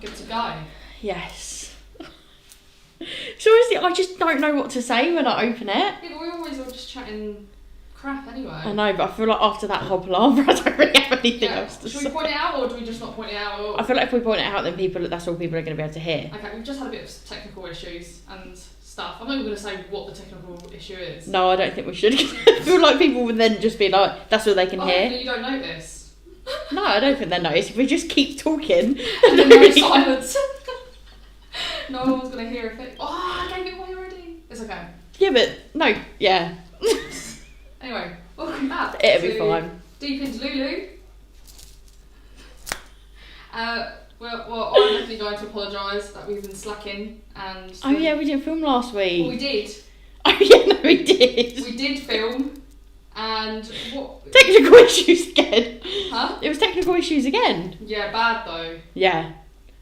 Good to go. Yes. So honestly, I just don't know what to say when I open it. Yeah, but we always are just chatting crap anyway. I know, but I feel like after that whole palaver, I don't really have anything else to say. Should we point it out, or do we just not point it out at all? I feel like if we point it out, then that's all people are going to be able to hear. Okay, we've just had a bit of technical issues and stuff. I'm not even going to say what the technical issue is. No, I don't think we should. I feel like people would then just be like, that's all they can hear. Hopefully you don't notice. No, I don't think they notice. If we just keep talking. And then no silence. No one's going to hear a thing. Oh, I gave it away already. It's okay. Yeah, but no, yeah. Anyway, welcome back. It'll be fine. Deep into Lulu. Well, I'm definitely going to apologise that we've been slacking and. Oh yeah, we didn't film last week. Well, we did. Oh yeah, no, we did. We did film, and what? Technical issues again. Huh? It was technical issues again. Yeah, bad though. Yeah.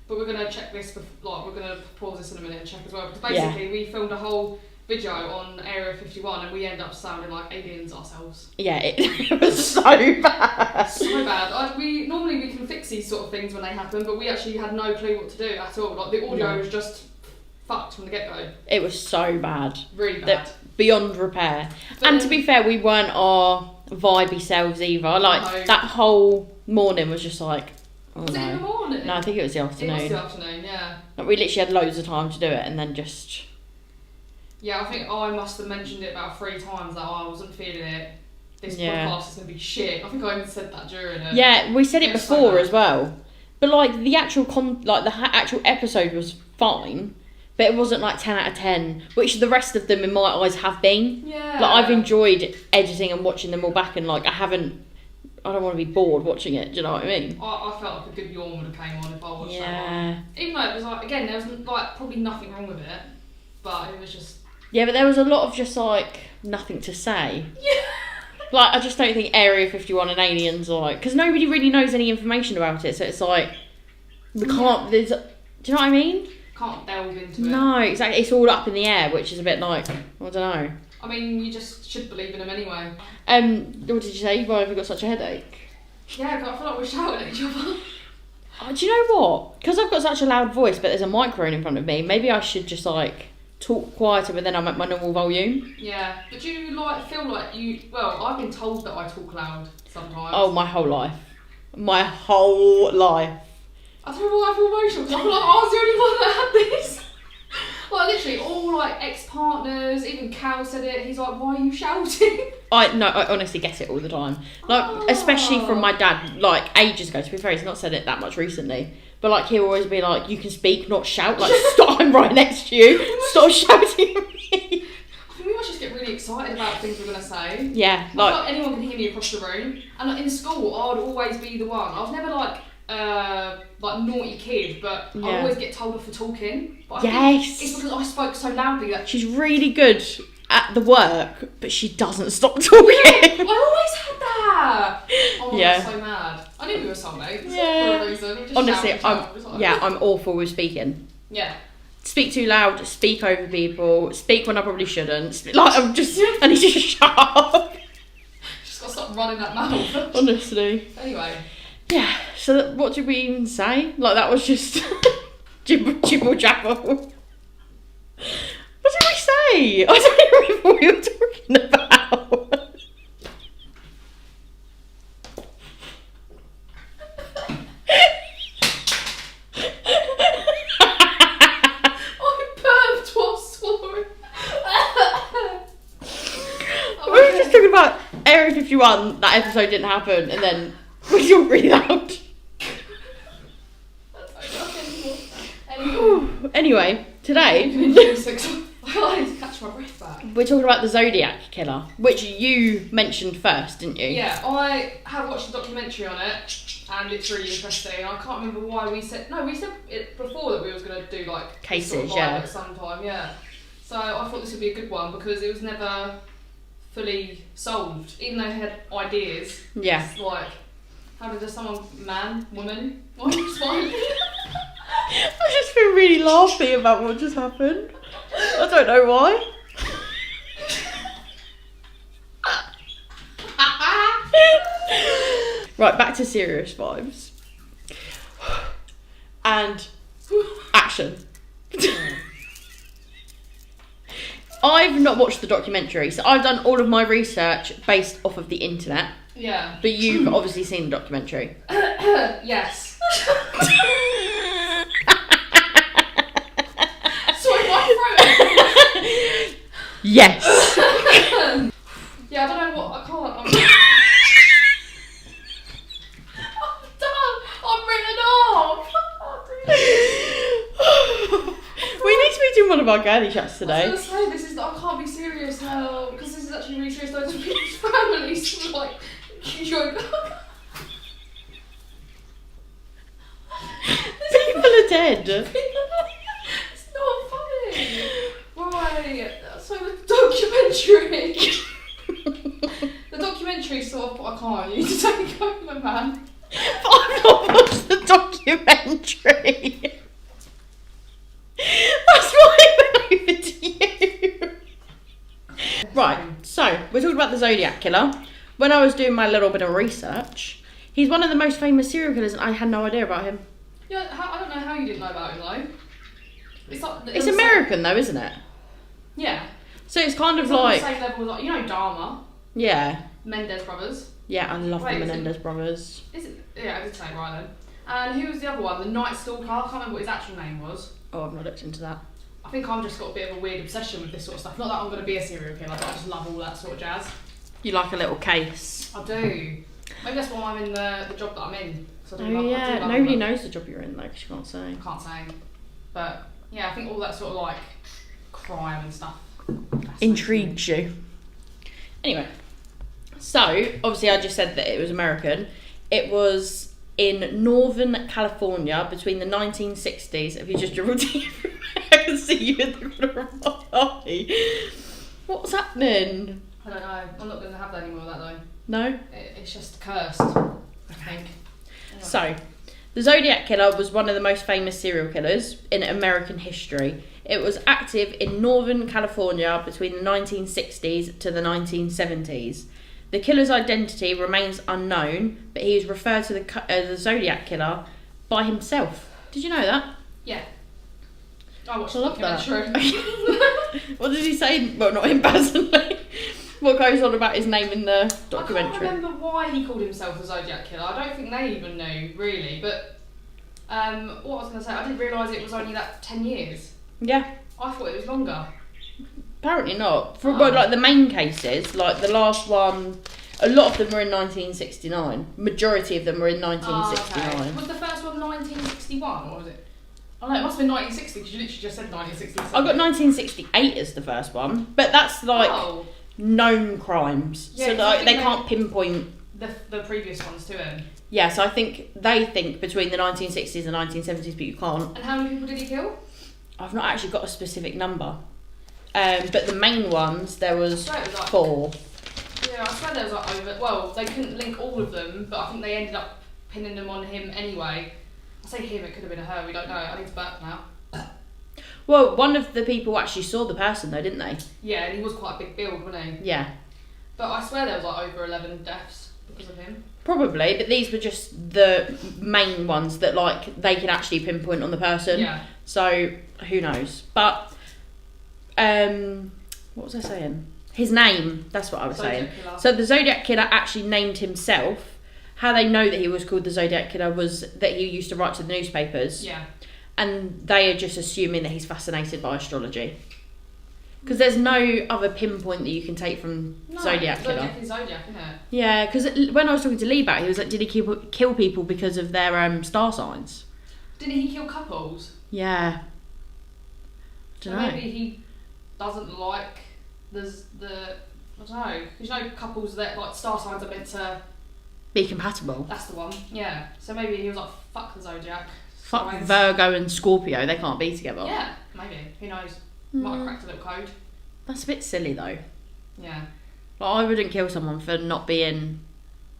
But we're gonna check this. We're gonna pause this in a minute and check as well, because basically we filmed a whole video on Area 51 and we end up sounding like aliens ourselves. Yeah, it was so bad. So bad. Normally we can fix these sort of things when they happen, but we actually had no clue what to do at all. Like the audio was just fucked from the get-go. It was so bad. Really bad. Beyond repair. But and to be fair, we weren't our vibey selves either. Like that whole morning was just like, oh was it in the morning? No, I think it was the afternoon. It was the afternoon, yeah. Like, we literally had loads of time to do it and then just... Yeah, I think I must have mentioned it about 3 times that I wasn't feeling it. This podcast is going to be shit. I think I even said that during it. Yeah, we said it before as well. But like the actual actual episode was fine, but it wasn't like 10 out of 10, which the rest of them in my eyes have been. Yeah. Like I've enjoyed editing and watching them all back, and like I don't want to be bored watching it. Do you know what I mean? I felt like a good yawn would have came on if I watched that one. Yeah. Even though it was like, again, there was like probably nothing wrong with it, but it was just. Yeah, but there was a lot of just like nothing to say. Yeah. Like I just don't think Area 51 and aliens are like, because nobody really knows any information about it, so it's like we can't. Do you know what I mean? Can't delve into it. No, exactly. It's all up in the air, which is a bit like, I don't know. I mean, you just should believe in them anyway. What did you say? Why have you got such a headache? Yeah, I feel like we're shouting at each other. Oh, do you know what? Because I've got such a loud voice, but there's a microphone in front of me. Maybe I should just like talk quieter, but then I'm at my normal volume. Yeah, but do you like feel like you? Well, I've been told that I talk loud sometimes. Oh, my whole life. My whole life. I don't know why I feel emotional, because I feel like I was the only one that had this. Like literally all like ex-partners, even Cal said it, he's like, why are you shouting? I honestly get it all the time. Like, especially from my dad, like ages ago. To be fair, he's not said it that much recently. But like he'll always be like, you can speak, not shout. Like, stop, I'm right next to you. Stop shouting at me. I think we must just get really excited about things we're going to say. Yeah. I feel like anyone can hear me across the room. And like, in school, I would always be the one. I was never like naughty kid, but I always get told off for talking. But I think it's because I spoke so loudly that she's really good at the work, but she doesn't stop talking. I always had that. Oh, I'm so mad. I knew we were soulmates for a reason. Just honestly, shout. I'm awful with speaking. Yeah. Speak too loud, speak over people, speak when I probably shouldn't. I need to shut up. Just gotta stop running that mouth. Honestly. Anyway. Yeah, so what did we even say? Like, that was just jibble jabble. What did we say? I don't even remember what we were talking about. I burped while swallowing. We were just talking about Area 51, that episode didn't happen, and then we talked really loud. Anyway, today I need to catch my breath back. we're talking about the Zodiac Killer, which you mentioned first, didn't you? Yeah, I have watched a documentary on it, and it's really interesting. I can't remember why we said it before that we was going to do like cases, sort of at some time, yeah. So I thought this would be a good one because it was never fully solved, even though it had ideas. Yeah. It's like, how did woman? Why are you smiling? I've just been really laughing about what just happened. I don't know why. Right, back to serious vibes. And action. I've not watched the documentary, so I've done all of my research based off of the internet. Yeah. But you've obviously seen the documentary. Yes. Sorry, my throat. Yes. Yeah, I don't know what, I can't. I'm done. I'm written off. We need to be doing one of our girly chats today. I was going to say, I can't be serious now, because this is actually really serious. Loads of people's families like, you're... People are dead. It's not funny. Right, so the documentary. The documentary sort of, I can't, you need to take over, man. But I've not watched the documentary. That's why I went over to you. Right, so we're talking about the Zodiac Killer. When I was doing my little bit of research, he's one of the most famous serial killers, and I had no idea about him. Yeah, I don't know how you didn't know about him though. It's American though, isn't it? Yeah. So it's kind of It's like... on the same level as, like, you know, Dharma. Yeah. Menendez brothers. Yeah, I love Wait, the is it- Menendez brothers. Is it? Yeah, I did say it right then. And who was the other one? The Night Stalker. I can't remember what his actual name was. Oh, I've not looked into that. I think I've just got a bit of a weird obsession with this sort of stuff. Not that I'm going to be a serial killer, but I just love all that sort of jazz. You like a little case. I do. Maybe that's why I'm in the job that I'm in. So I do Oh love, I yeah, do love nobody it. knows the job you're in though, because you can't say. I can't say. But yeah, I think all that sort of like crime and stuff Intrigues you. Anyway, so obviously I just said that it was American. It was in Northern California between the 1960s. If you just dribbled I can see you in the corner of my eye. What's happening? I don't know. I'm not going to have that anymore, that though. No? It's just cursed, I think. Anyway. So, the Zodiac Killer was one of the most famous serial killers in American history. It was active in Northern California between the 1960s to the 1970s. The killer's identity remains unknown, but he is referred to the Zodiac Killer by himself. Did you know that? Yeah. I watched I love that. documentary. What did he say? Well, not him personally. What goes on about his name in the documentary? I can't remember why he called himself the Zodiac Killer. I don't think they even knew, really. But what I was going to say, I didn't realise it was only that 10 years. Yeah. I thought it was longer. Apparently not. But like the main cases, like the last one, a lot of them were in 1969. Majority of them were in 1969. Okay. Was the first one 1961 or was it? Oh no, it must have been 1960 because you literally just said 1960. I got 1968 as the first one, but that's like known crimes, Yeah, so 'cause I like they think can't pinpoint. the previous ones to him. Yeah, so I think they think between the 1960s and 1970s, but you can't. And how many people did he kill? I've not actually got a specific number, but the main ones there was I swear it was like 4. Yeah, I swear there was like over. Well, they couldn't link all of them, but I think they ended up pinning them on him anyway. I say him, it could have been a her. We don't know. I need to burp now. Well, one of the people actually saw the person though, didn't they? Yeah, and he was quite a big build, wasn't he? Yeah. But I swear there was like over 11 deaths because of him. Probably, but these were just the main ones that like they can actually pinpoint on the person. Yeah. So who knows? But what was I saying? His name. That's what I was saying. Killer. So the Zodiac Killer actually named himself. How they know that he was called the Zodiac Killer was that he used to write to the newspapers. Yeah. And they are just assuming that he's fascinated by astrology. Because there's no other pinpoint that you can take from Zodiac Killer. Zodiac is Zodiac, isn't it? Yeah, because when I was talking to Lee about it, he was like, did he kill people because of their star signs? Didn't he kill couples? Yeah. So Don't know. maybe he doesn't like the I don't know. Because you know couples that like star signs are meant to Be compatible. That's the one. Yeah. So maybe he was like, fuck the Zodiac. Fuck signs. Virgo and Scorpio, they can't be together. Yeah, maybe. Who knows? Might have cracked a little code. That's a bit silly though. Yeah. Like, I wouldn't kill someone for not being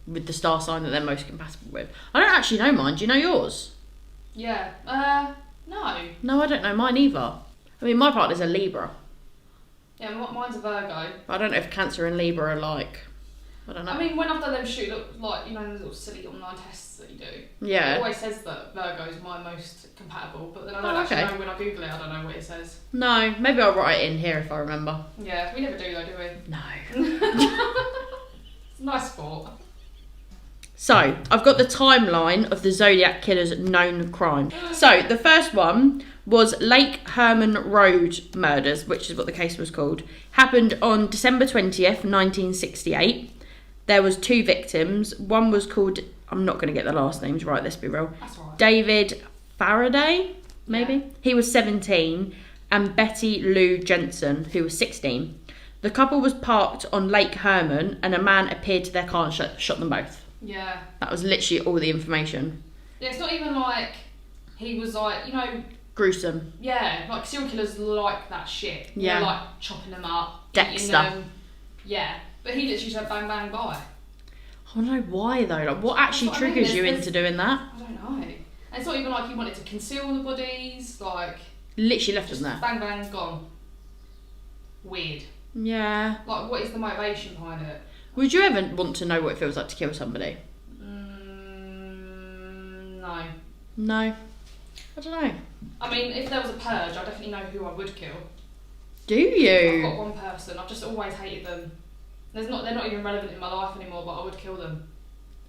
with the star sign that they're most compatible with. I don't actually know mine. Do you know yours? Yeah. No. No, I don't know mine either. I mean, my partner's a Libra. Yeah, mine's a Virgo. I don't know if Cancer and Libra are like I don't know. I mean, when I've done them like, you know, those little silly online tests that you do. Yeah. It always says that Virgo is my most compatible, but then I don't actually know when I Google it. I don't know what it says. No, maybe I'll write it in here if I remember. Yeah, we never do though, do we? No. It's a nice sport. So, I've got the timeline of the Zodiac Killer's known crime. So, the first one was Lake Herman Road murders, which is what the case was called. Happened on December 20th, 1968. There was 2 victims. One was called, I'm not going to get the last names right, let's be real. That's all right. David Faraday, maybe? Yeah. He was 17. And Betty Lou Jensen, who was 16. The couple was parked on Lake Herman and a man appeared to their car and shot them both. Yeah. That was literally all the information. Yeah, it's not even like he was like, you know... Gruesome. Yeah, like serial killers like that shit. Yeah. They're like chopping them up. Dexter. Them. Yeah. But he literally said bang bang bye. I don't know why though. Like, what actually triggers you into doing that? I don't know. And it's not even like he wanted to conceal the bodies. Like literally left them there. Bang bang gone. Weird. Yeah. Like, what is the motivation behind it? Would you ever want to know what it feels like to kill somebody? No. No. I don't know. I mean, if there was a purge, I definitely know who I would kill. Do you? I've got one person. I've just always hated them. They're not even relevant in my life anymore, but I would kill them.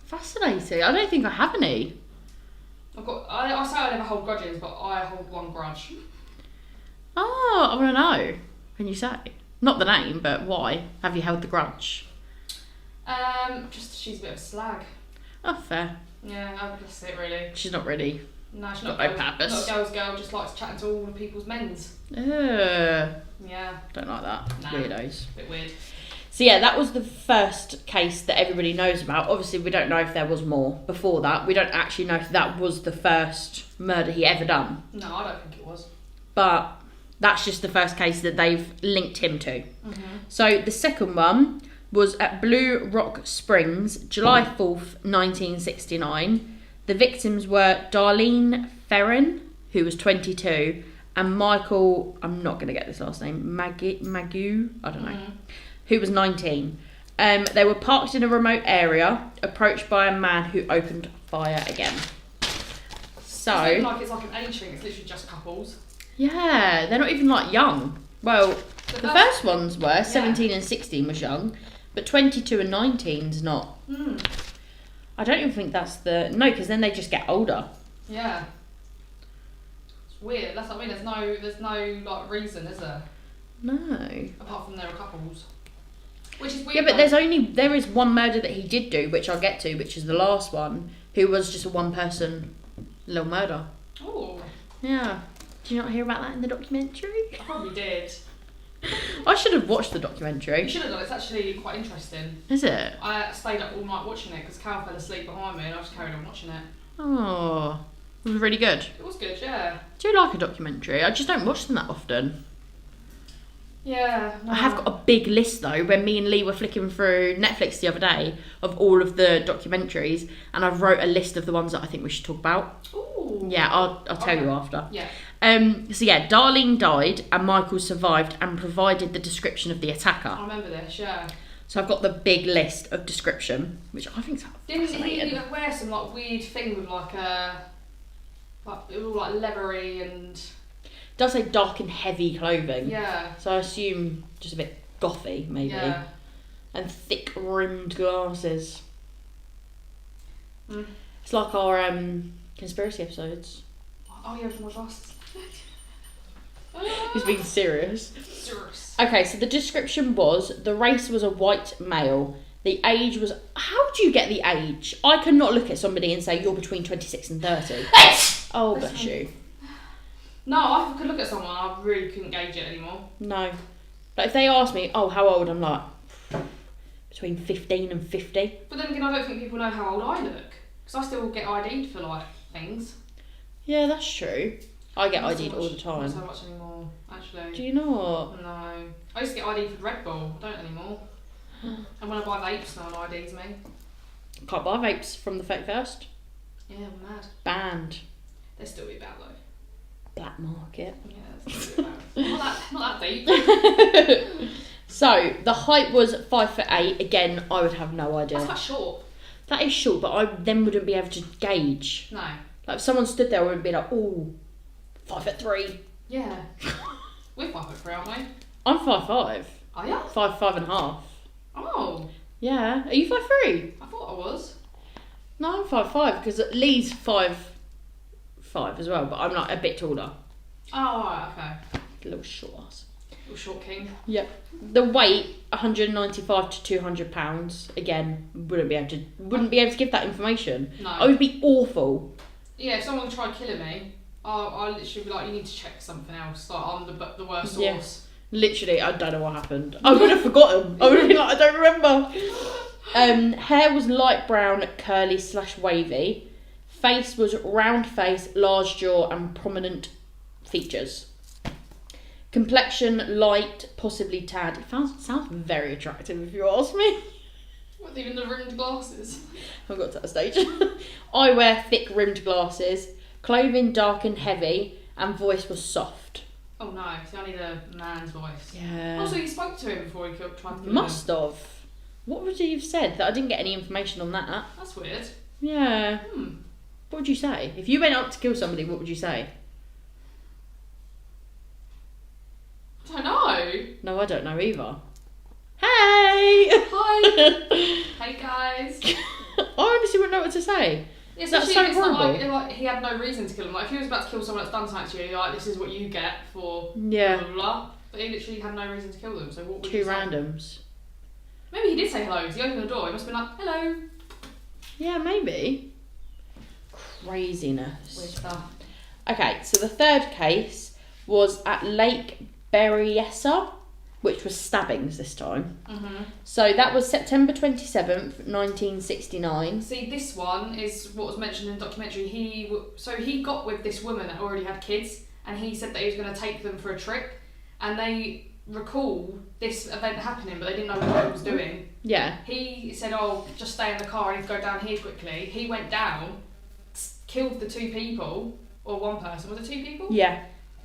Fascinating. I don't think I have any. I say I never hold grudges, but I hold one grudge. Oh, I want to know. Can you say? Not the name, but why have you held the grudge? Just she's a bit of a slag. Oh, fair. Yeah, that's it really. She's not really. No, she's got not no purpose. Not a girl's girl, just likes chatting to all the people's men's. Yeah. Don't like that. Nah, Weirdos. Bit weird. So yeah, that was the first case that everybody knows about. Obviously, we don't know if there was more before that. We don't actually know if that was the first murder he ever done. No, I don't think it was. But that's just the first case that they've linked him to. Mm-hmm. So the second one was at Blue Rock Springs, July 4th, 1969. The victims were Darlene Ferrin, who was 22, and Michael, I'm not going to get this last name, Magu, I don't know, who was 19. They were parked in a remote area, approached by a man who opened fire again. So, it's not like it's like an age thing, it's literally just couples. Yeah, they're not even like young. Well, the first ones were 17 and 16 was young, but 22 and 19's not. I don't even think that's no, because then they just get older. Yeah. It's weird. That's what I mean. There's no like reason, is there? No. Apart from there are couples. Which is weird. Yeah, but there is one murder that he did do, which I'll get to, which is the last one, who was just a one person little murder. Oh. Yeah. Did you not hear about that in the documentary? I probably did. I should have watched the documentary. You should have done. It's actually quite interesting. Is it? I stayed up all night watching it because Cal fell asleep behind me and I just carried on watching it. Oh, it was really good. It was good, yeah. Do you like a documentary? I just don't watch them that often. Yeah. No. I have got a big list though. When me and Lee were flicking through Netflix the other day of all of the documentaries, and I've wrote a list of the ones that I think we should talk about. Ooh. Yeah, I'll tell you after. Yeah. So yeah, Darlene died and Michael survived and provided the description of the attacker. I remember this, yeah. So I've got the big list of description, which I think is fascinating. Didn't he wear some like weird thing with like it was all like leathery and... It does say dark and heavy clothing. Yeah. So I assume just a bit gothy, maybe. Yeah. And thick rimmed glasses. Mm. It's like our conspiracy episodes. Oh yeah, with my glasses. He's being serious. Serious. Okay, so the description was the race was a white male. The age was... How do you get the age? I cannot look at somebody and say you're between 26 and 30. Oh, bless you. No, I could look at someone, I really couldn't gauge it anymore. No. Like if they ask me, oh, how old? I'm like, between 15 and 50. But then again, I don't think people know how old I look. Because I still get ID'd for like things. Yeah, that's true. I get Not ID'd all the time. Not so much anymore, actually. Do you not? No. I used to get ID'd for Red Bull, I don't anymore. And when I buy vapes, no one IDs me. Can't buy vapes from the 31st. Yeah, I'm mad. Banned. They're still be bad though. Black market. Yeah, they're still be bad. Not that deep. So the height was 5'8". Again, I would have no idea. That's quite short. That is short, but I then wouldn't be able to gauge. No. Like if someone stood there, I wouldn't be like, oh, 5'3". Yeah. We're 5'3", aren't we? I'm 5'5". Are you? 5'5.5". Oh. Yeah. Are you 5'3"? I thought I was. No, I'm 5'5", because Lee's 5'5" as well, but I'm like a bit taller. Oh, right, okay. A little short ass. Little short king. Yep. The weight, 195 to 200 pounds. Again, wouldn't be able to give that information. No. I would be awful. Yeah, if someone tried killing me, I'll literally be like, you need to check something else. Like, I'm the worst source. Yeah. Literally, I don't know what happened. I would have forgotten. I would have been like, I don't remember. Hair was light brown, curly / wavy. Face was round face, large jaw, and prominent features. Complexion light, possibly tanned. It sounds very attractive if you ask me. With even the rimmed glasses. I've got to that stage. Eyewear, thick rimmed glasses. Clothing dark and heavy, and voice was soft. Oh no, see, I need a man's voice. Yeah. Also, you spoke to him before he tried to kill him. Must have. What would you have said? That I didn't get any information on that. That's weird. Yeah. What would you say? If you went up to kill somebody, what would you say? I don't know. No, I don't know either. Hey! Hi! Hey guys! I honestly wouldn't know what to say. Yeah, That's especially so if it's not horrible. like he had no reason to kill him. Like, if he was about to kill someone that's done something to you, like, this is what you get for Yeah. blah, blah, blah. But he literally had no reason to kill them, so what would Two you say? randoms. Maybe he did say hello, because he opened the door. He must have been like, hello. Yeah, maybe. Craziness. Weird stuff. Okay, so the third case was at Lake Berryessa, which was stabbings this time. Mm-hmm. So that was September 27th, 1969. See, this one is what was mentioned in the documentary. He got with this woman that already had kids, and he said that he was going to take them for a trip, and they recall this event happening, but they didn't know what he was doing. Yeah. He said, oh, just stay in the car, I need to go down here quickly. He went down, killed the two people, or one person. Was it two people? Yeah.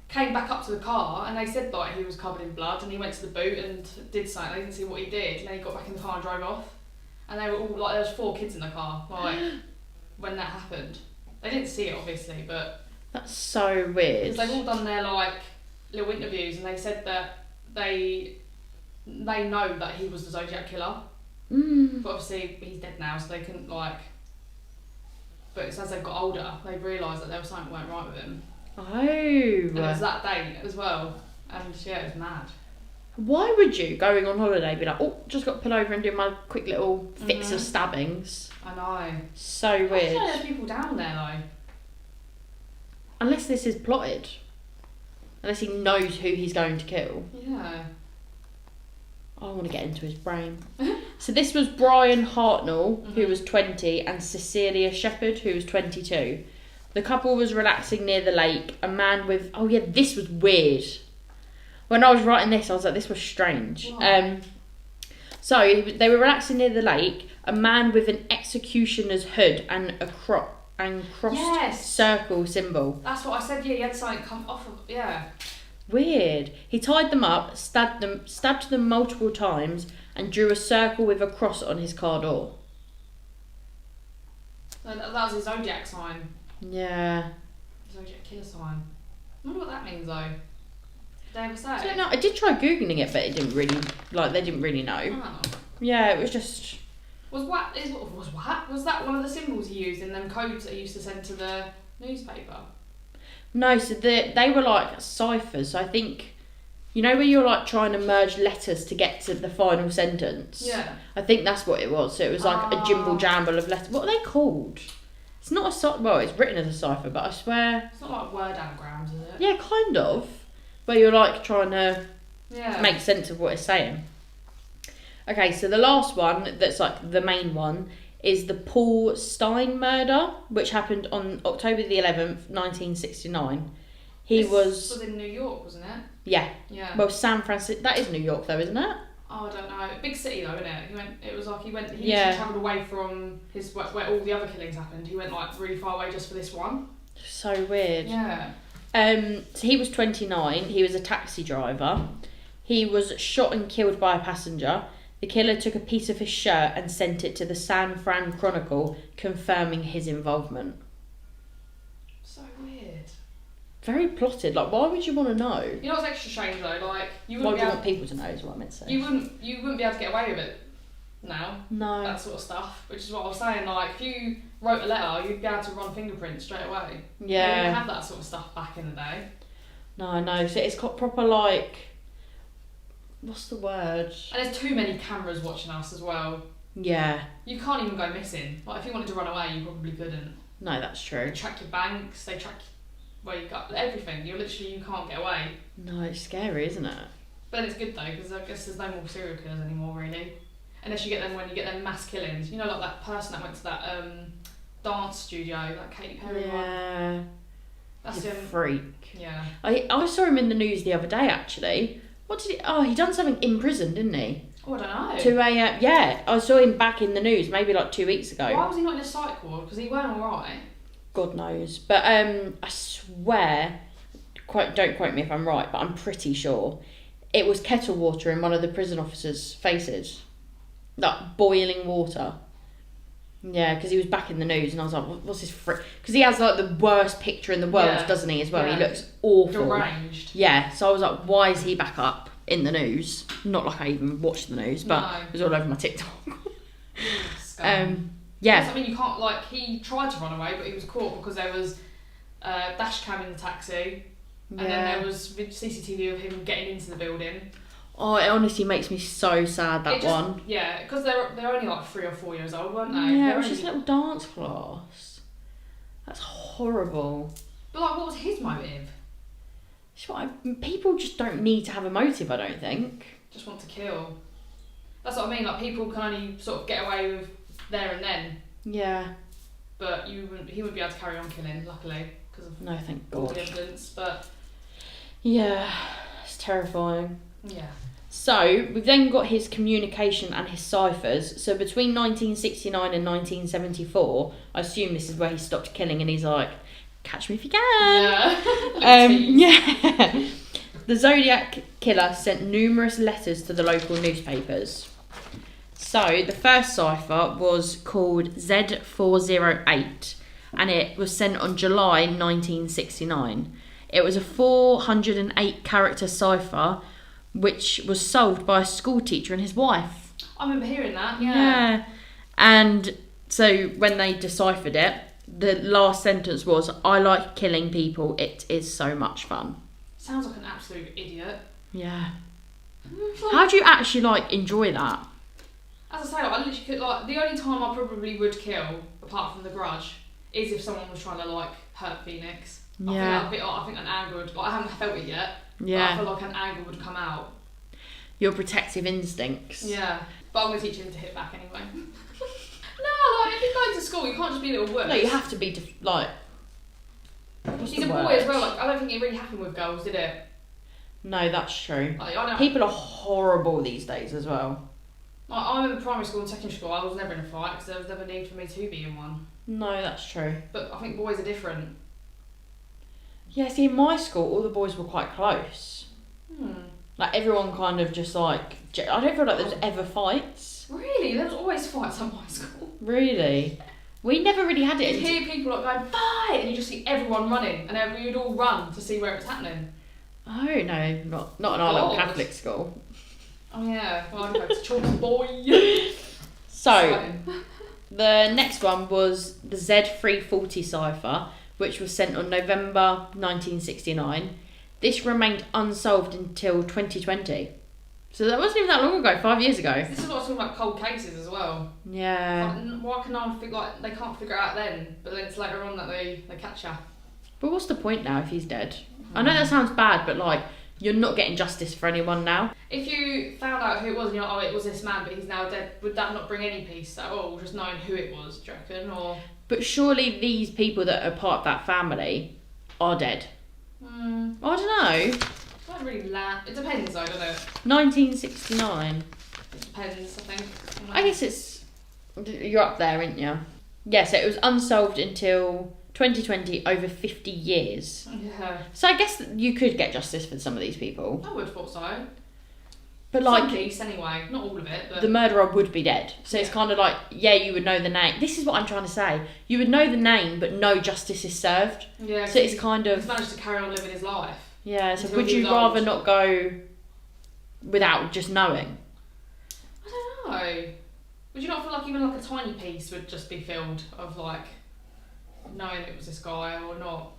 Came back up to the car, and they said like he was covered in blood, and he went to the boot and did something. They didn't see what he did, and then he got back in the car and drove off. And they were all like, there was 4 kids in the car, like when that happened. They didn't see it obviously, but That's so weird. because they've all done their like little interviews, and they said that they know that he was the Zodiac Killer, but obviously he's dead now, so they couldn't like. But it's as they've got older, they've realised that there was something that weren't right with him. Oh. And it was that date as well. And yeah, it was mad. Why would you, going on holiday, be like, oh, just got to pull over and do my quick little fix of stabbings? I know. So Why weird. do there's people down there though? Unless this is plotted. Unless he knows who he's going to kill. Yeah. I want to get into his brain. So this was Brian Hartnell, who was 20, and Cecilia Shepherd, who was 22. The couple was relaxing near the lake. A man with... Oh yeah, this was weird. When I was writing this, I was like, this was strange. So they were relaxing near the lake. A man with an executioner's hood and a crossed circle symbol. That's what I said. Yeah, he had something come off of. Yeah. Weird. He tied them up, stabbed them multiple times, and drew a circle with a cross on his car door. That was his Zodiac sign. Yeah. Zodiac Killer sign. I wonder what that means though. Did they ever say? I don't know. I did try googling it, but it didn't really they didn't really know. Oh. Yeah, it was just. Was that one of the symbols he used in them codes that he used to send to the newspaper? No, so they were like ciphers. So I think, you know, where you're like trying to merge letters to get to the final sentence. Yeah. I think that's what it was. So it was like a jimble jamble of letters. What are they called? It's not a well, it's written as a cipher, but I swear. It's not like word anagrams, is it? Yeah, kind of. Where you're like trying to Yeah. make sense of what it's saying. Okay, so the last one that's like the main one is the Paul Stein murder, which happened on October the 11th, 1969. This was in New York, wasn't it? Yeah. Yeah. Well, San Francisco. That is New York, though, isn't it? Oh, I don't know. Big city though, isn't it? He Yeah. literally travelled away from where all the other killings happened. He went like really far away just for this one. So weird. Yeah. So he was 29. He was a taxi driver. He was shot and killed by a passenger. The killer took a piece of his shirt and sent it to the San Fran Chronicle, confirming his involvement. So weird. Very plotted. Like, why would you want to know? You know what's extra strange though? Like, you Why wouldn't do you want people to know? Is what I meant to say. You wouldn't be able to get away with it now. No. That sort of stuff, which is what I was saying. Like, if you wrote a letter, you'd be able to run fingerprints straight away. Yeah. You didn't have that sort of stuff back in the day. No. So it's got proper like. What's the word? And there's too many cameras watching us as well. Yeah. You can't even go missing. Like, if you wanted to run away, you probably couldn't. No, that's true. They track your banks, they track where you got everything. You can't get away. No, it's scary, isn't it? But then it's good though, because I guess there's no more serial killers anymore, really. Unless you get them when you get them mass killings. You know, like that person that went to that dance studio, like Katy Perry one. Yeah. That's He's a him. freak. Yeah. I saw him in the news the other day, actually. What did he... Oh, he done something in prison, didn't he? Oh, I don't know. 2 a.m. Yeah, I saw him back in the news maybe like 2 weeks ago. Why was he not in a psych ward? Because he weren't alright. God knows. But I swear, don't quote me if I'm right, but I'm pretty sure it was kettle water in one of the prison officers' faces. Like boiling water. Yeah, because he was back in the news and I was like, what's this frick? Because he has like the worst picture in the world, doesn't he, as well? Yeah. He looks awful. Deranged. Yeah, so I was like, why is he back up in the news? Not like I even watched the news, but it was all over my TikTok. Yeah. I mean, you can't, like, he tried to run away, but he was caught because there was a dash cam in the taxi, and then there was CCTV of him getting into the building. Oh, it honestly makes me so sad, that one. Yeah, because they're only like 3 or 4 years old, weren't they? Yeah, it was just a little dance class. That's horrible. But like, what was his motive? People just don't need to have a motive, I don't think. Just want to kill. That's what I mean, like, people can only sort of get away with there and then. Yeah. But he wouldn't be able to carry on killing, luckily, because of no, thank all God. the evidence, but... Yeah, it's terrifying. Yeah. So, we've then got his communication and his ciphers. So, between 1969 and 1974, I assume this is where he stopped killing and he's like, catch me if you can. Yeah. Yeah. The Zodiac Killer sent numerous letters to the local newspapers. So, the first cipher was called Z408 and it was sent on July 1969. It was a 408 character cipher which was solved by a school teacher and his wife. I remember hearing that, yeah. And so when they deciphered it, the last sentence was, I like killing people, it is so much fun. Sounds like an absolute idiot. Yeah. How do you actually, like, enjoy that? As I say, like, I literally could, like, the only time I probably would kill, apart from the grudge, is if someone was trying to, like, hurt Phoenix. Yeah. I think an anger would, like, I haven't felt it yet. Yeah. But I feel like an anger would come out. Your protective instincts. Yeah. But I'm going to teach him to hit back anyway. No, like, if you're going to school, you can't just be a little wuss. No, you have to be, like... He's a boy as well, like, I don't think it really happened with girls, did it? No, that's true. Like, people are horrible these days as well. Like, I remember primary school and secondary school, I was never in a fight because there was never need for me to be in one. No, that's true. But I think boys are different. Yeah, see, in my school, all the boys were quite close. Like, everyone kind of just, like... I don't feel like there was ever fights. Really? There was always fights at my school. Really? We never really had it. You'd hear people, like, going, fight! And you just see everyone running. And then we'd all run to see where it was happening. Oh, no, not in our little Catholic school. Oh, yeah. Well, I'd go to church, boy. So, the next one was the Z340 cipher, which was sent on November 1969. This remained unsolved until 2020. So that wasn't even that long ago, 5 years ago. This is what I was talking about, cold cases as well. Yeah. Like, why can no one figure, like, they can't figure it out then, but then it's later on that they catch her. But what's the point now if he's dead? I know that sounds bad, but, like, you're not getting justice for anyone now. If you found out who it was and you're like, oh, it was this man, but he's now dead, would that not bring any peace at all, just knowing who it was, do you reckon? Or... But surely these people that are part of that family are dead. I don't know. Not really it depends though, doesn't it? 1969. It depends, I think. I guess it's... You're up there, aren't you? Yeah, so it was unsolved until 2020, over 50 years. Yeah. So I guess you could get justice for some of these people. I would have thought so. But like, some piece anyway, not all of it. But the murderer would be dead, so it's kind of like, yeah, you would know the name. This is what I'm trying to say. You would know the name, but no justice is served. Yeah. So it's kind of. He's managed to carry on living his life. Yeah. So would you rather not go without just knowing? I don't know. Would you not feel like even like a tiny piece would just be filled of like knowing it was this guy or not?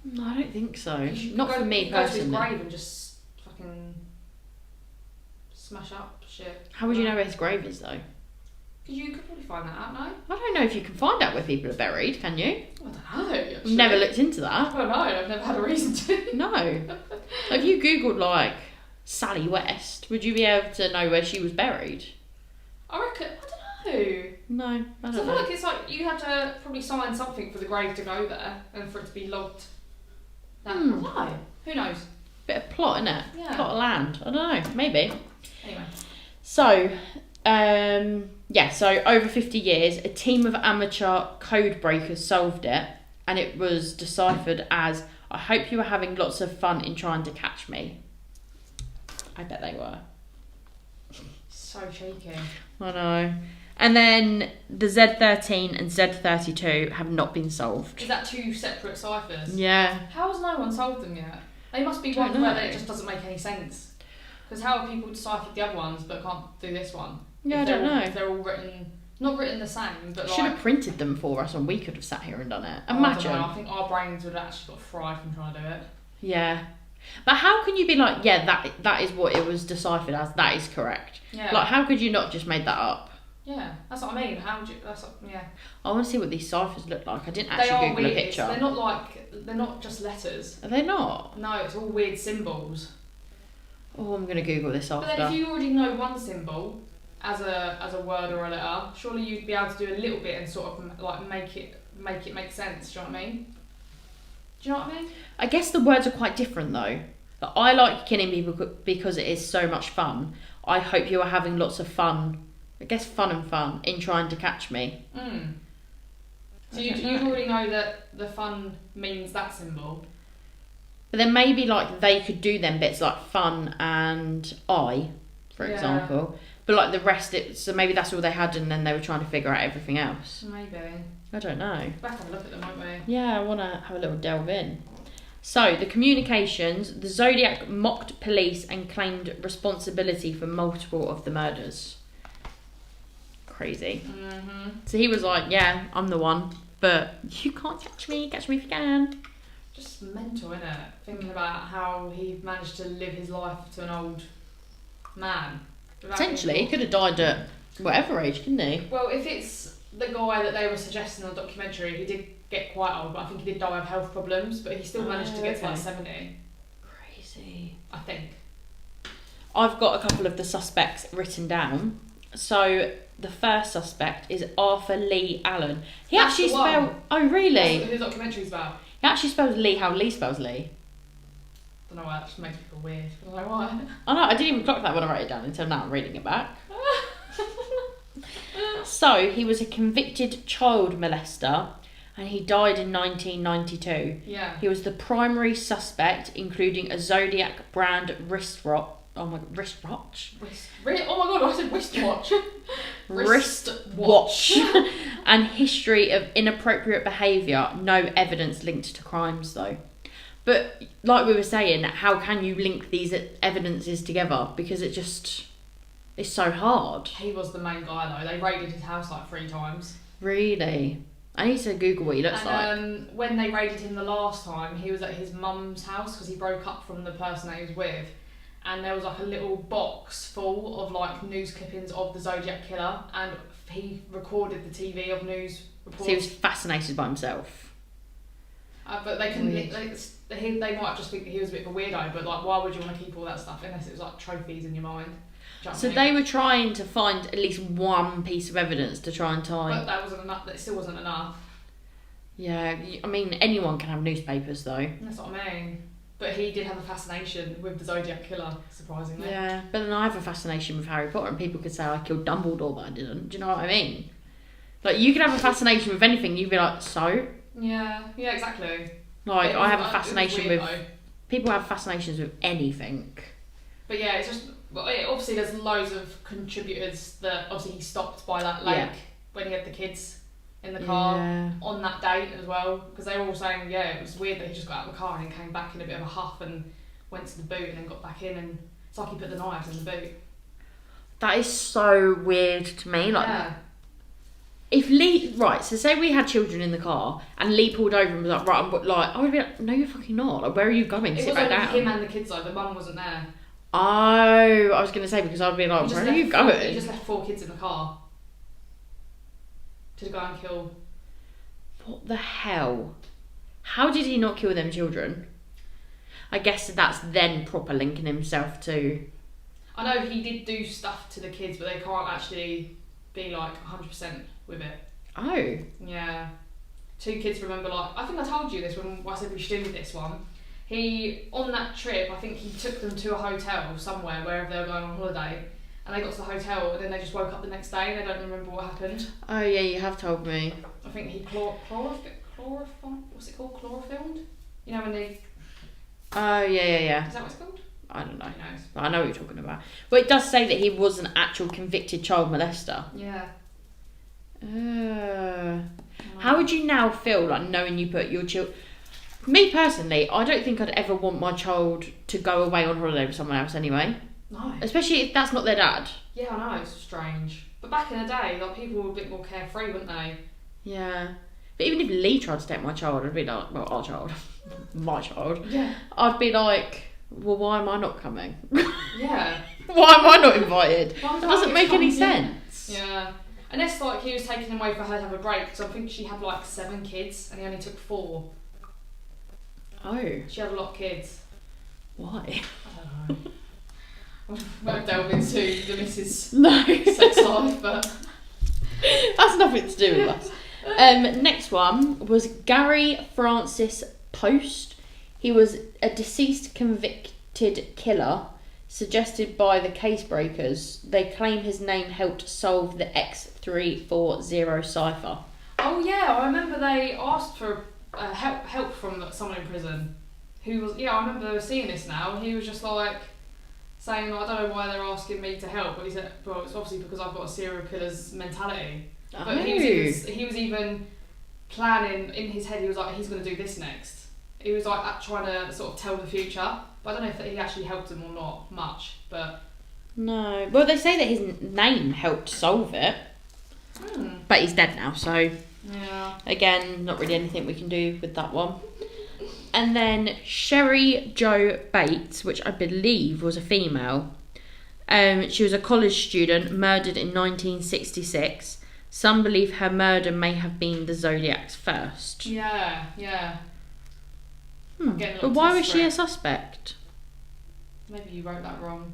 No, I don't think so. Not for me personally. Go to his grave and just fucking smash up shit. How would you know where his grave is though? Because you could probably find that out, no? I don't know if you can find out where people are buried, can you? I don't know, actually. Never looked into that. I don't know, I've never had a reason to. No. If you googled like Sally West, would you be able to know where she was buried? I reckon, I don't know. No, I So I don't feel know. like it's like you had to probably sign something for the grave to go there and for it to be logged. I don't know. Who knows? Bit of plot, innit? Yeah. Plot of land. I don't know. Maybe. Anyway. So, so over 50 years, a team of amateur code breakers solved it, and it was deciphered as, "I hope you were having lots of fun in trying to catch me." I bet they were. So cheeky. I know. And then the Z13 and Z32 have not been solved. Is that two separate ciphers? Yeah. How has no one solved them yet? They must be one where it just doesn't make any sense. Because how have people deciphered the other ones but can't do this one? Yeah, I don't know. If they're all written, not written the same, but Should have printed them for us and we could have sat here and done it. Imagine. I think our brains would have actually got fried from trying to do it. Yeah. But how can you be like, yeah, that is what it was deciphered as, that is correct? Yeah. Like, how could you not just made that up? Yeah, that's what I mean. How would you? Yeah. I want to see what these ciphers look like. I didn't actually They are Google weird. a picture. They're not just letters. Are they not? No, it's all weird symbols. Oh, I'm going to Google this after. But then if you already know one symbol as a word or a letter, surely you'd be able to do a little bit and sort of like make it make sense. Do you know what I mean? Do you know what I mean? I guess the words are quite different though. But I like killing people because it is so much fun. I hope you are having lots of fun. I guess fun in trying to catch me. So you already know that the fun means that symbol. But then maybe like they could do them bits like fun and I, for example. But like the rest, so maybe that's all they had and then they were trying to figure out everything else. Maybe. I don't know. We'll have to have a look at them, won't we? Yeah, I want to have a little delve in. So, the communications, the Zodiac mocked police and claimed responsibility for multiple of the murders. Crazy. Mm-hmm. So he was like, yeah, I'm the one, but you can't catch me if you can. Just mental, innit? Thinking about how he managed to live his life to an old man. Potentially, he could have died at whatever age, couldn't he? Well, if it's the guy that they were suggesting on the documentary, he did get quite old, but I think he did die of health problems, but he still managed to get to like 70. Crazy. I think. I've got a couple of the suspects written down. So the first suspect is Arthur Lee Allen. He That's actually the one. spelled. Oh really? That's what the documentary's about. He actually spells Lee how Lee spells Lee. I don't know why, that just makes me feel weird. I don't know why. I know, I didn't even clock that when I wrote it down until now I'm reading it back. So he was a convicted child molester and he died in 1992. Yeah. He was the primary suspect, including a Zodiac brand wristwatch. Oh my god, wristwatch? Oh my god, I said wristwatch. Wristwatch. And history of inappropriate behaviour. No evidence linked to crimes though. But like we were saying, how can you link these evidences together? Because it's so hard. He was the main guy though. They raided his house like 3 times. Really? I need to Google what he looks like. When they raided him the last time, he was at his mum's house because he broke up from the person that he was with. And there was like a little box full of like news clippings of the Zodiac Killer, and he recorded the TV of news reports. So he was fascinated by himself. But they couldn't. They might just think that he was a bit of a weirdo. But like, why would you want to keep all that stuff unless it was like trophies in your mind? So they were trying to find at least one piece of evidence to try and tie. But that wasn't enough. That still wasn't enough. Yeah, I mean anyone can have newspapers though. That's what I mean. But he did have a fascination with the Zodiac Killer, surprisingly. Yeah, but then I have a fascination with Harry Potter, and people could say I killed Dumbledore, but I didn't. Do you know what I mean? Like you could have a fascination with anything. You'd be like, so. Yeah, exactly. Like I have a fascination with. People have fascinations with anything. But yeah, it's just But obviously there's loads of contributors that obviously he stopped by that lake when he had the kids in the car on that date as well. Because they were all saying, it was weird that he just got out of the car and came back in a bit of a huff and went to the boot and then got back in, and it's like he put the knives in the boot. That is so weird to me. Like, if Lee, so say we had children in the car and Lee pulled over and was like, right, I would be like, no, you're fucking not. Like, where are you going? Sit back down. Him and the kids though. The mum wasn't there. Oh, I was gonna say, because I'd be like, where are you going? He just left 4 kids in the car to go and kill. What the hell? How did he not kill them children? I guess that's then proper linking himself to... I know he did do stuff to the kids, but they can't actually be like 100% with it. Oh. Yeah. 2 kids remember, like, I think I told you this when I said we should do this one. He, on that trip, I think he took them to a hotel somewhere, wherever they were going on holiday, and they got to the hotel and then they just woke up the next day and they don't remember what happened. Oh yeah, you have told me. I think he what's it called? Chloroformed? You know when they... Oh yeah. Is that what it's called? I don't know. Who knows? But I know what you're talking about. Well, it does say that he was an actual convicted child molester. Yeah. How would you now feel like knowing you put your child... Me personally, I don't think I'd ever want my child to go away on holiday with someone else anyway. No. Especially if that's not their dad. Yeah, I know, it's strange. But back in the day, like, people were a bit more carefree, weren't they? Yeah. But even if Lee tried to take my child, I'd be like, well, our child, my child. Yeah. I'd be like, well, why am I not coming? Yeah. Why am I not invited? It doesn't make any sense. Yeah. Unless, like, he was taking them away for her to have a break, because I think she had, like, 7 kids, and he only took 4. Oh. She had a lot of kids. Why? I don't know. We won't delve into the missus' sex life, but... That's nothing to do with us. Next one was Gary Francis Post. He was a deceased convicted killer suggested by the case breakers. They claim his name helped solve the X340 cipher. Oh yeah, I remember they asked for help from someone in prison who was... Yeah, I remember seeing this now. He was just like saying, I don't know why they're asking me to help, but he said, well, it's obviously because I've got a serial killer's mentality. But he was even planning in his head. He was like, he's going to do this next. He was like trying to sort of tell the future. But I don't know if he actually helped him or not much. But no. Well, they say that his name helped solve it. But he's dead now, so yeah. Again, not really anything we can do with that one. And then Sherry Jo Bates, which I believe was a female. She was a college student, murdered in 1966. Some believe her murder may have been the Zodiac's first. Yeah. But why was she a suspect? Maybe you wrote that wrong.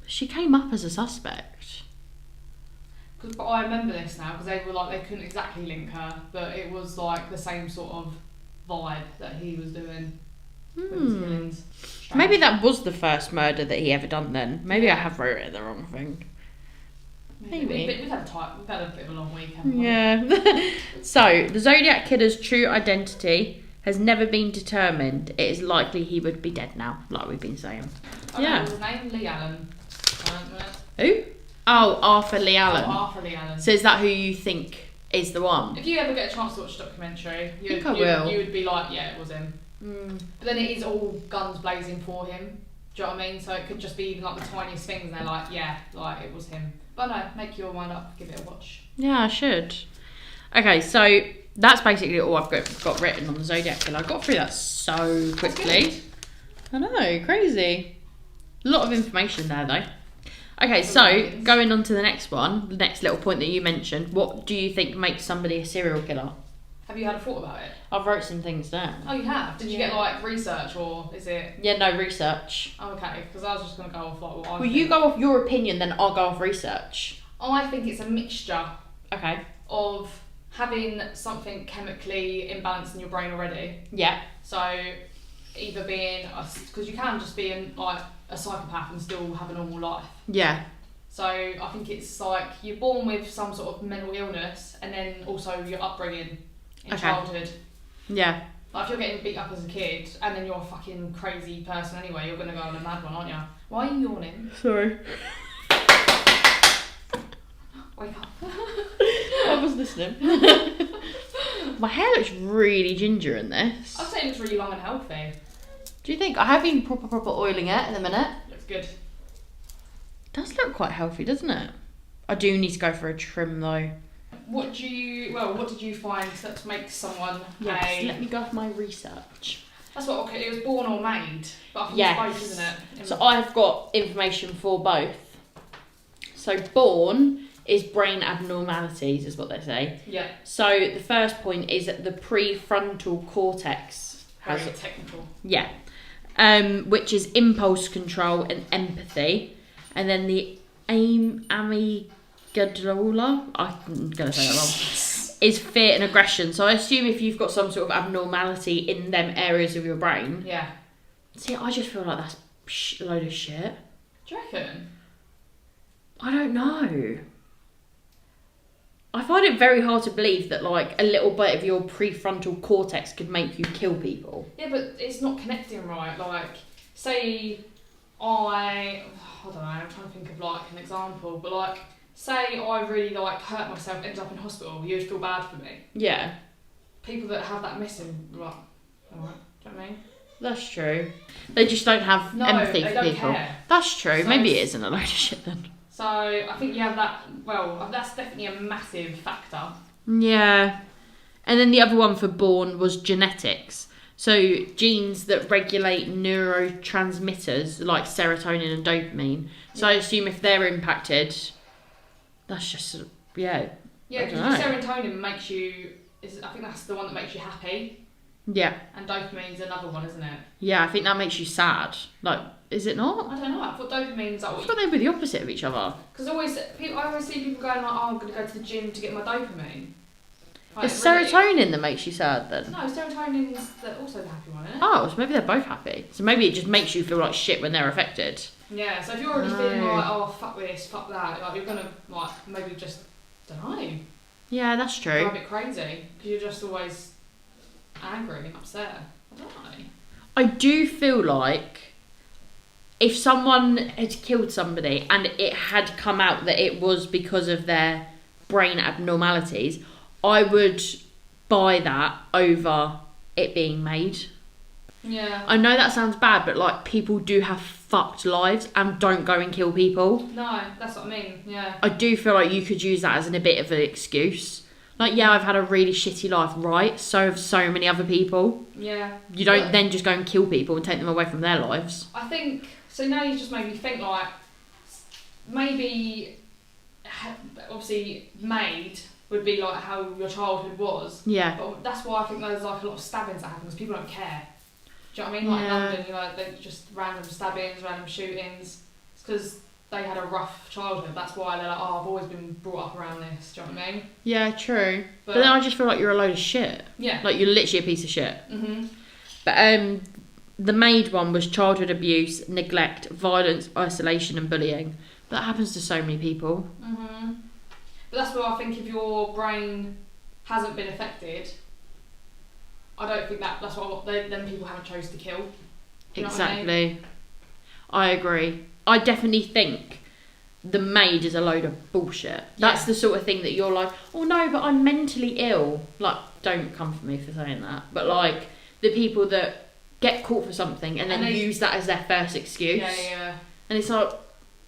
She came up as a suspect. But I remember this now, because they were like, they couldn't exactly link her, but it was like the same sort of vibe that he was doing with his killings. Maybe that was the first murder that he ever done then. Maybe I have wrote it the wrong thing. Maybe. We've had a bit of a long week, haven't we? Yeah. So, the Zodiac Killer's true identity has never been determined. It is likely he would be dead now, like we've been saying. Yeah. His name Lee Allen. Who? Oh, Arthur Lee Allen. Oh, Arthur Lee Allen. So is that who you think is the one? If you ever get a chance to watch the documentary, you would be like, yeah, it was him. But then it is all guns blazing for him. Do you know what I mean? So it could just be even like the tiniest things, and they're like, yeah, like it was him. But no, make your mind up, give it a watch. Yeah, I should. Okay, so that's basically all I've got written on the Zodiac Killer. I got through that so quickly. I know, crazy. A lot of information there though. Okay, so going on to the next one, the next little point that you mentioned, what do you think makes somebody a serial killer? Have you had a thought about it? I've wrote some things down. Oh, you have? Did you get like research, or is it? Yeah, no research. Oh, okay, because I was just going to go off like what I Well, you go off your opinion, then I'll go off research. I think it's a mixture. Okay. Of having something chemically imbalanced in your brain already. Yeah. So either being, because you can just be like a psychopath and still have a normal life. Yeah. So I think it's like you're born with some sort of mental illness, and then also your upbringing in childhood. Yeah. Like, if you're getting beat up as a kid and then you're a fucking crazy person anyway, you're going to go on a mad one, aren't you? Why are you yawning? Sorry. Wake up. I was listening. My hair looks really ginger in this. I'd say it looks really long and healthy. Do you think? I have been proper oiling it in a minute. Looks good. It does look quite healthy, doesn't it? I do need to go for a trim though. What did you find that makes someone let me go with my research. That's what, okay, it was born or made, but I think it's both, isn't it? So I've got information for both. So born is brain abnormalities, is what they say. Yeah. So the first point is that the prefrontal cortex has... Very technical. Yeah. Which is impulse control and empathy. And then the amygdala, I'm going to say that wrong, is fear and aggression. So I assume if you've got some sort of abnormality in them areas of your brain... Yeah. See, I just feel like that's a load of shit. Do you reckon? I don't know. I find it very hard to believe that, like, a little bit of your prefrontal cortex could make you kill people. Yeah, but it's not connecting right. Like, say I don't know, I'm trying to think of, like, an example, but, like, say I really, like, hurt myself, ended up in hospital, you'd feel bad for me. Yeah. People that have that missing, like, alright, do you know what I mean? That's true. They just don't have empathy for people. Care. That's true. So maybe it isn't a load of shit then. So I think you have that. Well, that's definitely a massive factor. Yeah. And then the other one for born was genetics. So genes that regulate neurotransmitters like serotonin and dopamine. So I assume if they're impacted, that's just Yeah, because serotonin makes you. I think that's the one that makes you happy. Yeah. And dopamine's another one, isn't it? Yeah, I think that makes you sad. Like, is it not? I don't know. I thought dopamine's like. I thought they were the opposite of each other. Because I always see people going like, "Oh, I'm going to go to the gym to get my dopamine." Like, It's serotonin that makes you sad then? No, serotonin's also the happy one, isn't it? Oh, so maybe they're both happy. So maybe it just makes you feel like shit when they're affected. Yeah, so if you're already feeling like, oh, fuck this, fuck that, like, you're going to, like, maybe just, don't know. Yeah, that's true. Go a bit crazy, because you're just always angry and upset. I don't know. I do feel like if someone had killed somebody and it had come out that it was because of their brain abnormalities, I would buy that over it being made. Yeah. I know that sounds bad, but like people do have fucked lives and don't go and kill people. No, that's what I mean, yeah. I do feel like you could use that as a bit of an excuse. Like, yeah, I've had a really shitty life, right? So have so many other people. Yeah. You don't then just go and kill people and take them away from their lives. I think, so now you just made me think, like, maybe, obviously, made would be like how your childhood was. Yeah. But that's why I think there's like a lot of stabbings that happen, because people don't care. Do you know what I mean? Like in London, you know, they just random stabbings, random shootings. It's because they had a rough childhood. That's why they're like, oh, I've always been brought up around this. Do you know what I mean? Yeah, true. But then I just feel like you're a load of shit. Yeah. Like you're literally a piece of shit. Mhm. But the maid one was childhood abuse, neglect, violence, isolation, and bullying. But that happens to so many people. Mhm. But that's why I think if your brain hasn't been affected, I don't think that's what then people haven't chose to kill. Exactly. I agree. I definitely think the maid is a load of bullshit. That's the sort of thing that you're like, oh no, but I'm mentally ill. Like, don't come for me for saying that. But like, the people that get caught for something and then use that as their first excuse. Yeah. And it's like,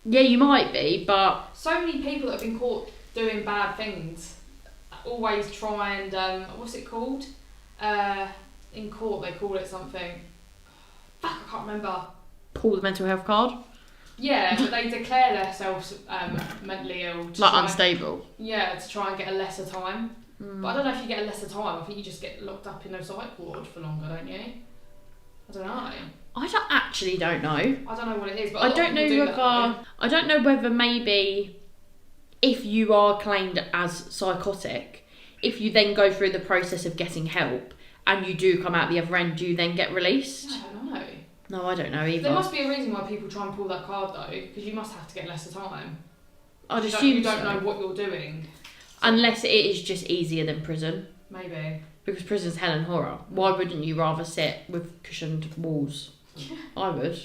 yeah, you might be, but... So many people that have been caught doing bad things always try and, what's it called? In court they call it something. Fuck, I can't remember. Pull the mental health card? Yeah, but they declare themselves mentally ill. Like unstable? Yeah, to try and get a lesser time. But I don't know if you get a lesser time. I think you just get locked up in a psych ward for longer, don't you? I don't know. I don't know. I don't know what it is, but I don't know whether maybe if you are claimed as psychotic, if you then go through the process of getting help and you do come out the other end, do you then get released? I don't know. No, I don't know either. There must be a reason why people try and pull that card though, because you must have to get lesser time. I'd assume you don't know what you're doing. Unless it is just easier than prison. Maybe. Because prison's hell and horror. Why wouldn't you rather sit with cushioned walls? Yeah. I would.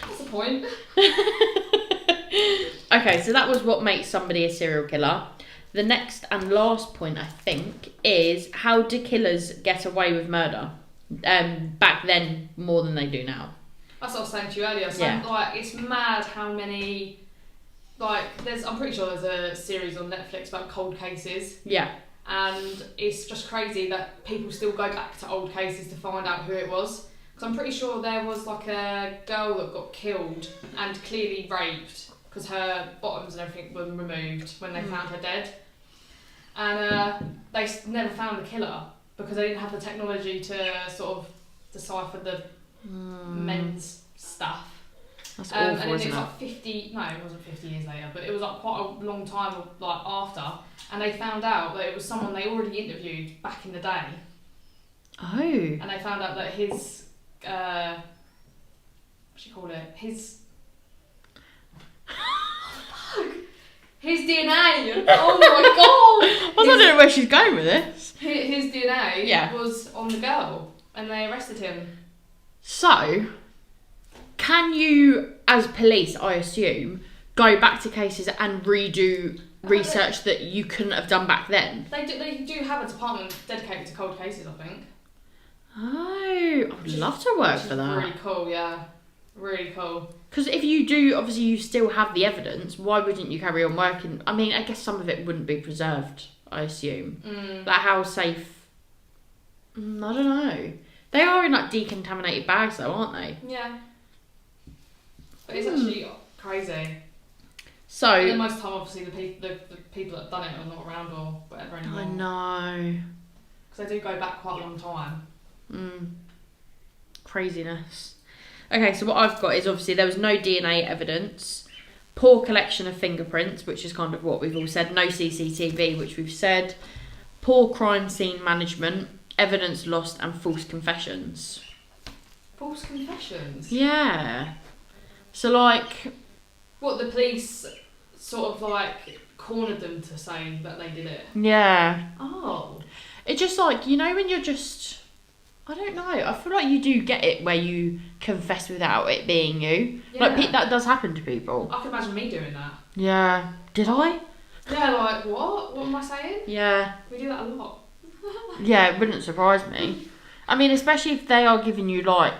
That's the point. Okay, so that was what makes somebody a serial killer. The next and last point, I think, is how do killers get away with murder? Back then, more than they do now. That's what I was saying to you earlier. So, like, it's mad how many... Like, I'm pretty sure there's a series on Netflix about cold cases. Yeah. And it's just crazy that people still go back to old cases to find out who it was. Because I'm pretty sure there was, like, a girl that got killed and clearly raped because her bottoms and everything were removed when they found her dead. And they never found the killer because they didn't have the technology to sort of decipher the men's stuff. That's awful, and then isn't it was like 50, no, it wasn't 50 years later, but it was like quite a long time like after, and they found out that it was someone they already interviewed back in the day. Oh. And they found out that his, what do you call it? His DNA. Oh my god! I don't know where she's going with this. His DNA was on the girl, and they arrested him. So, can you, as police, I assume, go back to cases and redo research that you couldn't have done back then? They do have a department dedicated to cold cases, I think. Oh, I would love to work for that. Really cool, yeah. Really cool. Because if you do, obviously you still have the evidence, why wouldn't you carry on working? I mean, I guess some of it wouldn't be preserved, I assume. But how safe? I don't know. They are in like decontaminated bags though, aren't they? Yeah. But it's actually crazy. So... And then most of the time, obviously, the people that have done it are not around or whatever anymore. I know. Because they do go back quite a long time. Craziness. Okay, so what I've got is obviously there was no DNA evidence, poor collection of fingerprints, which is kind of what we've all said, no CCTV, which we've said, poor crime scene management, evidence lost, and false confessions. False confessions? Yeah. So, like... What, the police sort of, like, cornered them to say that they did it? Yeah. Oh. It just, like, you know when you're just... I don't know. I feel like you do get it where you confess without it being you. Yeah. Like, that does happen to people. I can imagine me doing that. Yeah. Did I? Yeah, like, what? What am I saying? Yeah. We do that a lot. Yeah, it wouldn't surprise me. I mean, especially if they are giving you, like,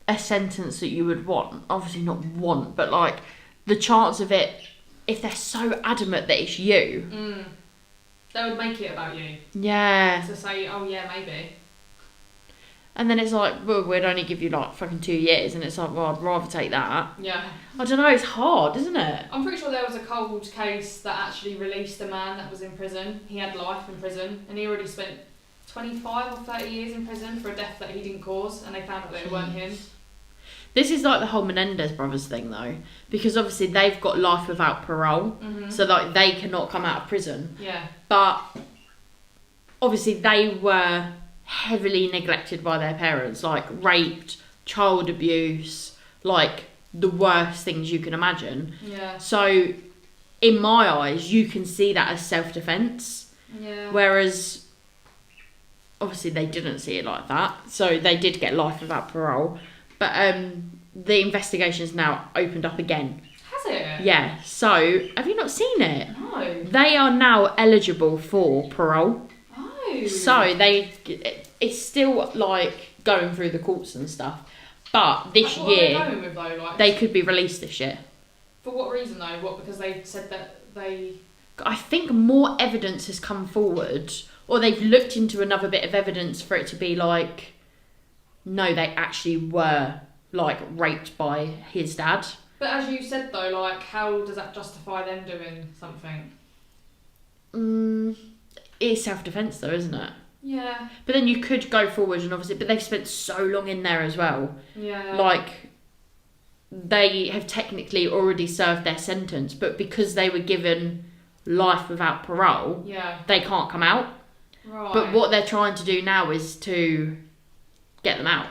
a sentence that you would want. Obviously not want, but, like, the chance of it, if they're so adamant that it's you. They would make it about you. Yeah. To say, oh, yeah, maybe. And then it's like, well, we'd only give you, like, fucking 2 years. And it's like, well, I'd rather take that. Yeah. I don't know, it's hard, isn't it? I'm pretty sure there was a cold case that actually released a man that was in prison. He had life in prison, and he already spent 25 or 30 years in prison for a death that he didn't cause, and they found out that it weren't him. This is like the whole Menendez brothers thing, though, because obviously they've got life without parole, so like they cannot come out of prison. Yeah. But obviously they were heavily neglected by their parents, like raped, child abuse, like the worst things you can imagine. Yeah. So in my eyes, you can see that as self-defense. Yeah. Whereas obviously they didn't see it like that, so they did get life without parole. But the investigation's now opened up again. Has it? Yeah. So, have you not seen it? No. They are now eligible for parole. Oh. So, it's still, like, going through the courts and stuff. But this what year, are they going with, though? Like, they could be released this year. For what reason, though? What, because they said that they... I think more evidence has come forward, or they've looked into another bit of evidence for it to be like... No, they actually were, like, raped by his dad. But as you said, though, like, how does that justify them doing something? It's self-defence, though, isn't it? Yeah. But then you could go forward and obviously... But they've spent so long in there as well. Yeah. Like, they have technically already served their sentence, but because they were given life without parole, they can't come out. Right. But what they're trying to do now is to... get them out.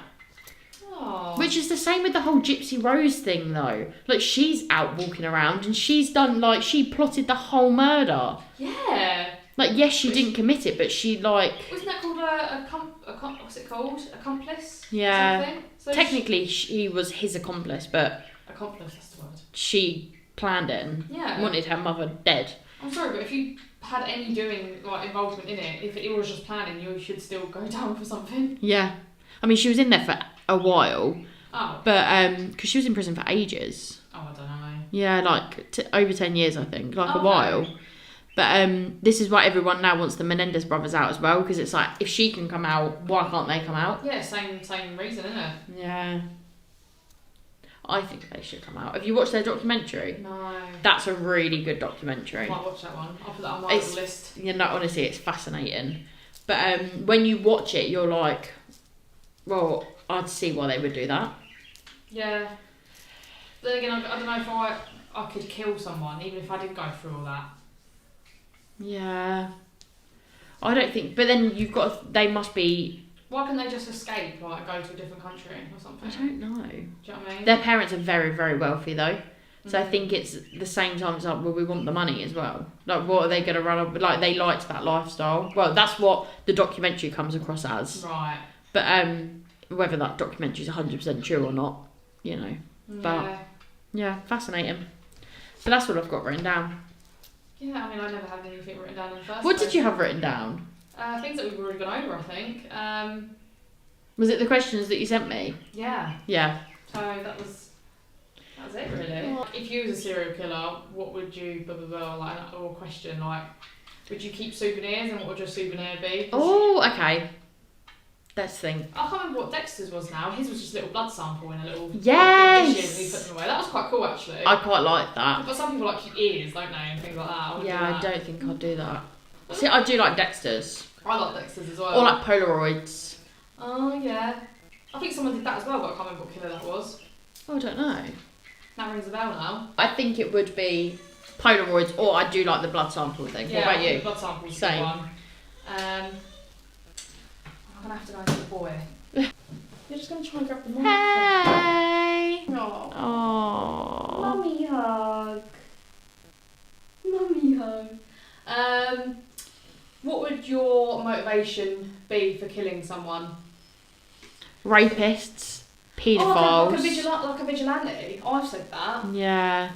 Oh. Which is the same with the whole Gypsy Rose thing, though. Like, she's out walking around and she's done, like, she plotted the whole murder. Yeah. Like, yes, she didn't commit it, but she, like... Wasn't that called what's it called? Accomplice? Yeah. So technically, she was his accomplice, but... Accomplice, that's the word. She planned it and wanted her mother dead. I'm sorry, but if you had any involvement in it, if it was just planning, you should still go down for something. Yeah. I mean, she was in there for a while. Oh. But, because she was in prison for ages. Oh, I don't know. Yeah, like, over 10 years, I think. Like, a while. No. But this is why everyone now wants the Menendez brothers out as well, because it's like, if she can come out, why can't they come out? Yeah, same reason, isn't it? Yeah. I think they should come out. Have you watched their documentary? No. That's a really good documentary. I might watch that one. I'll put that on my list. Yeah, no, honestly, it's fascinating. But when you watch it, you're like, well, I'd see why they would do that. Yeah. But then again, I don't know if I could kill someone, even if I did go through all that. Yeah. I don't think... But then they must be... Why can't they just escape, like, go to a different country or something? I don't know. Do you know what I mean? Their parents are very, very wealthy, though. So I think it's the same time as like, well, we want the money as well. Like, what are they going to run up? Like, they liked that lifestyle. Well, that's what the documentary comes across as. Right. But whether that documentary is 100% true or not, you know. But, yeah, fascinating. So that's what I've got written down. Yeah, I mean, I never had anything written down in the first What place. did you have written down? Things that we've already gone over, I think. Was it the questions that you sent me? Yeah. Yeah. So that was it, really. If you was a serial killer, what would you, blah, blah, blah, like, or question, like, would you keep souvenirs, and what would your souvenir be? Oh, okay. Let's think. I can't remember what Dexter's was now. His was just a little blood sample in a little... Yes! Dishes, and he put them away. That was quite cool, actually. I quite like that. But some people like keep ears, don't they, and things like that. I don't think I'd do that. See, I do like Dexter's. I like Dexter's as well. Or like Polaroids. Oh, yeah. I think someone did that as well, but I can't remember what killer that was. Oh, I don't know. That rings a bell now. I think it would be Polaroids, or I do like the blood sample thing. Yeah, what about you? The blood sample's Same. one. I'm going to have to go to the boy. You're just going to try and grab the mic. Hey! Aww. Mummy hug. Mummy hug. What would your motivation be for killing someone? Rapists, paedophiles. Oh, like a vigilante. I've said that. Yeah.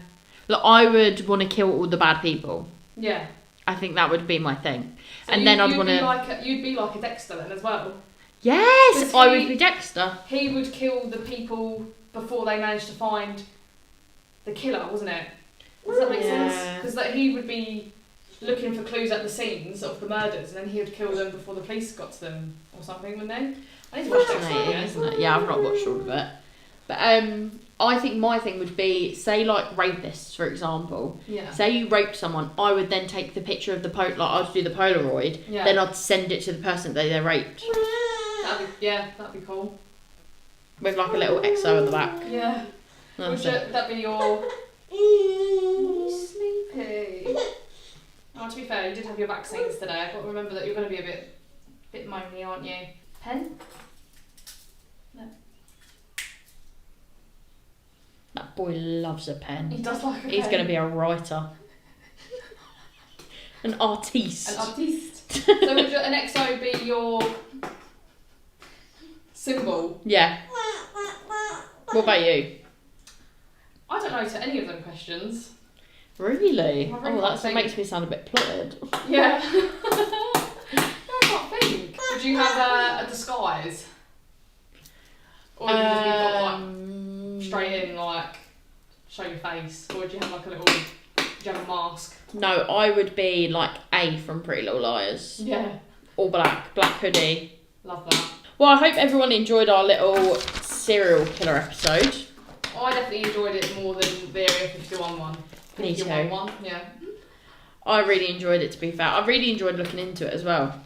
Look, I would want to kill all the bad people. Yeah. I think that would be my thing. So and then I'd want to... You'd be like a Dexter then as well. Yes, I would be Dexter. He would kill the people before they managed to find the killer, wasn't it? Does that make sense? Because he would be looking for clues at the scenes of the murders, and then he would kill them before the police got to them or something, wouldn't they? I need to watch Dexter again. Isn't it? Yeah, I've not watched all of it. But I think my thing would be, say like rapists, for example. Yeah. Say you raped someone, I would then take the picture of the I'd do the Polaroid, then I'd send it to the person that they raped. That'd be cool. With like a little XO on the back. Yeah. Would that be your... sleepy? Oh, to be fair, you did have your vaccines today, but remember that you're going to be a bit moany, aren't you? Pen? No. That boy loves a pen. He does like a pen. He's going to be a writer. An artiste. An artiste. So would an XO be your symbol? Yeah. What about you? I don't know to any of them questions. Really? That makes me sound a bit plotted. Yeah. I can't think. Would you have a disguise? Or would you just be like straight in, like, show your face? Or would you have like a little... Do you have a mask? No, I would be like A from Pretty Little Liars. Yeah. All black hoodie. Love that. Well, I hope everyone enjoyed our little serial killer episode. I definitely enjoyed it more than the Area 51 one. Me too. Yeah. I really enjoyed it, to be fair. I really enjoyed looking into it as well.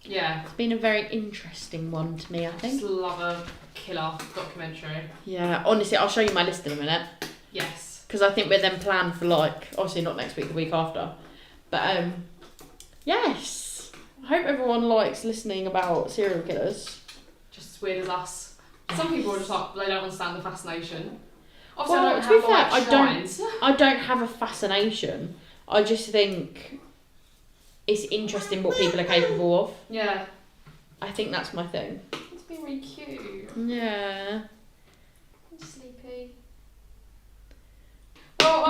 Yeah. It's been a very interesting one to me, I think. Just love a killer documentary. Yeah, honestly, I'll show you my list in a minute. Yes. Because I think we're then planned for, like, obviously not next week, the week after. But, yes. I hope everyone likes listening about serial killers. Just as weird as us. Some people are just like, they don't understand the fascination. Obviously, well, to be fair, shrines. I don't have a fascination. I just think it's interesting what people are capable of. Yeah. I think that's my thing. It's been really cute. Yeah. I'm sleepy. Well,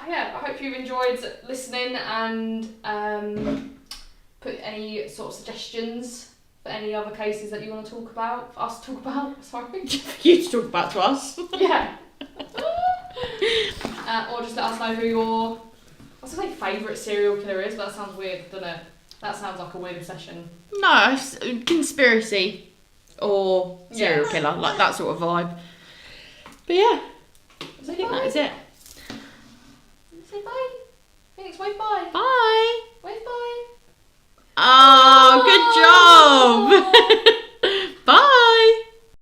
yeah, I hope you've enjoyed listening and put any sort of suggestions for any other cases that you want to talk about, for us to talk about, sorry. You to talk about to us. Yeah. Or just let us know who your, I was going to say favourite serial killer is, but that sounds weird, doesn't it? That sounds like a weird session. No, it's conspiracy or serial killer, like that sort of vibe. But yeah, I think that is it. Say bye. Phoenix, wave bye. Bye. Wave bye. Oh, good job.